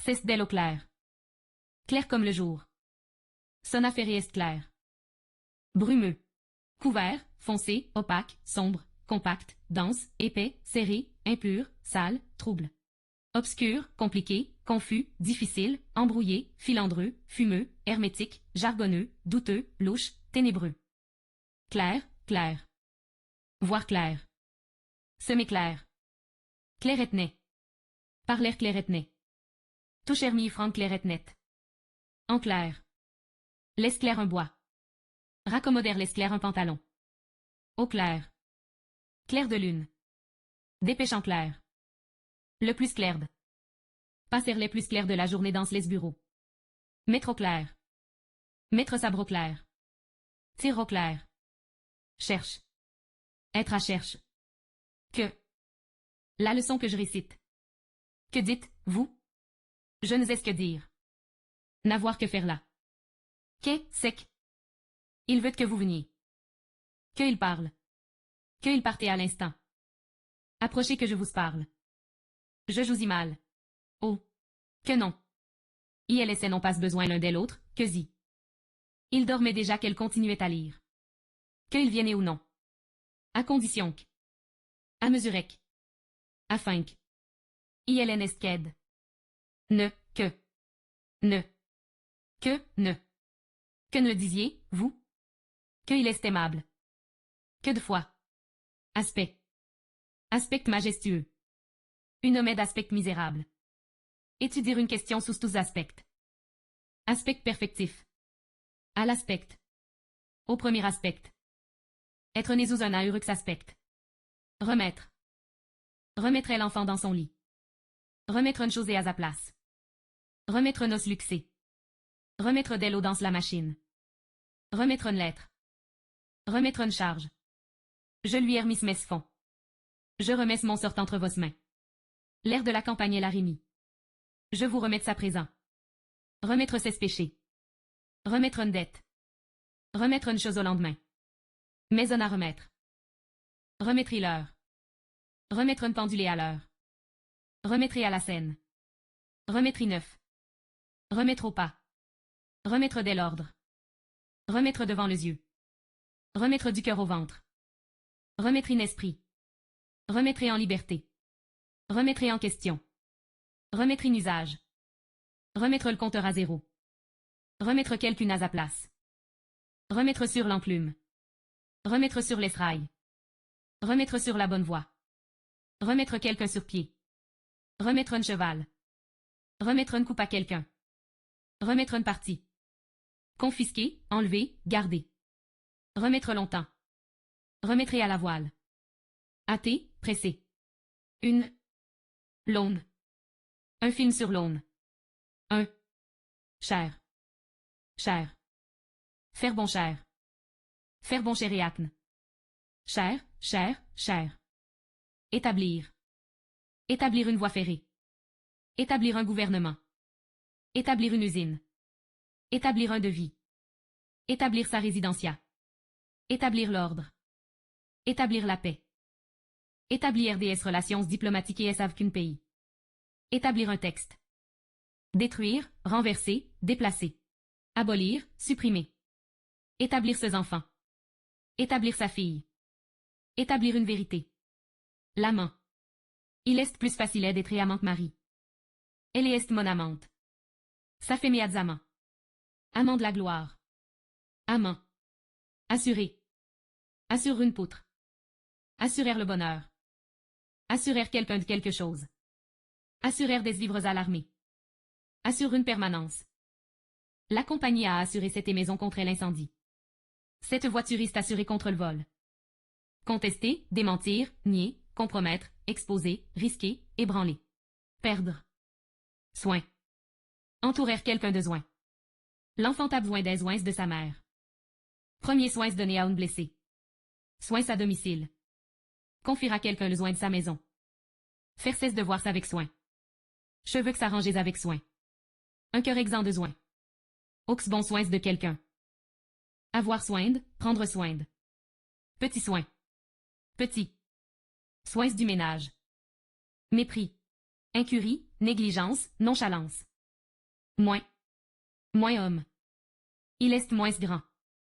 Cest d'elle au clair. Clair comme le jour. Sonaféré est clair. Brumeux. Couvert, foncé, opaque, sombre, compact, dense, épais, serré, impur, sale, trouble. Obscur, compliqué, confus, difficile, embrouillé, filandreux, fumeux, hermétique, jargonneux, douteux, louche, ténébreux. Clair, clair. Voir clair. Semi-clair. Clairetnet. Parler clairetnet. Toucher mi franc clairetnet. En clair. L'esclair un bois. Raccommoder l'esclair un pantalon. Au clair. Clair de lune. Dépêche en clair. Le plus clair de. Passer les plus clairs de la journée dans les bureaux. Mettre au clair. Mettre sabre au clair. Tire au clair. Cherche. Être à cherche. Que. La leçon que je récite. Que dites-vous? Je ne sais ce que dire. N'avoir que faire là. Qu'est, sec. Il veut que vous veniez. Que il parle. Que il partez à l'instant. Approchez que je vous parle. Je jouis mal. Oh. Que non. ILS n'ont pas besoin l'un de l'autre, que si. Il dormait déjà qu'elle continuait à lire. Qu'il vienne ou non. À condition que. À mesurer que. Afin que. ILN est qu'aide. Ne, que. Ne. Que, ne. Que ne le disiez, vous? Que il est aimable. Que de foi. Aspect. Aspect majestueux. Une homme d'aspect misérable. Étudier une question sous tous aspects. Aspect perfectif. À l'aspect. Au premier aspect. Être né sous un aurux aspect. Remettre. Remettre l'enfant dans son lit. Remettre une chose à sa place. Remettre nos luxé. Remettre d'elle dans la machine. Remettre une lettre. Remettre une charge. Je lui ai remis mes fonds. Je remets mon sort entre vos mains. L'air de la campagne est la remis. Je vous remets sa présent. Remettre ses péchés. Remettre une dette. Remettre une chose au lendemain. Maison à remettre. Remettre l'heure. Remettre une pendule à l'heure. Remettre à la scène. Remettre neuf. Remettre au pas. Remettre dès l'ordre. Remettre devant les yeux. Remettre du cœur au ventre. Remettre in esprit. Remettre en liberté. Remettre en question. Remettre in usage. Remettre le compteur à zéro. Remettre quelqu'une à sa place. Remettre sur l'enclume. Remettre sur les rails. Remettre sur la bonne voie. Remettre quelqu'un sur pied. Remettre un cheval. Remettre une coupe à quelqu'un. Remettre une partie. Confisquer, enlever, garder. Remettre longtemps. Remettre à la voile. Hâter, presser. Une. L'aune. Un film sur l'aune. Un. Cher. Cher. Faire bon cher. Faire bon chéréacne. Cher, cher, cher. Établir. Établir une voie ferrée. Établir un gouvernement. Établir une usine. Établir un devis. Établir sa résidencia. Établir l'ordre. Établir la paix. Établir des relations diplomatiques et avec un pays. Établir un texte. Détruire, renverser, déplacer. Abolir, supprimer. Établir ses enfants. Établir sa fille. Établir une vérité. L'amant. Il est plus facile d'être amant que mari. Elle est mon amante. Ça fait mes amants. Amant de la gloire. Amant. Assurer. Assurer une poutre. Assurer le bonheur. Assurer quelqu'un de quelque chose. Assurer des vivres à l'armée. Assurer une permanence. La compagnie a assuré cette maison contre l'incendie. Cette voituriste assurée contre le vol. Contester, démentir, nier, compromettre, exposer, risquer, ébranler. Perdre. Soin. Entourer quelqu'un de soin. L'enfant a besoin des soins de sa mère. Premier soin donné à une blessée. Soins à domicile. Confier à quelqu'un le soin de sa maison. Faire ses devoirs avec soin. Cheveux que s'arranger avec soin. Un cœur exempt de soin. Aux bon soins de quelqu'un. Avoir soin de, prendre soin de. Petit soin. Petit. Soins du ménage. Mépris. Incurie, négligence, nonchalance. Moins. Moins homme. Il est moins grand.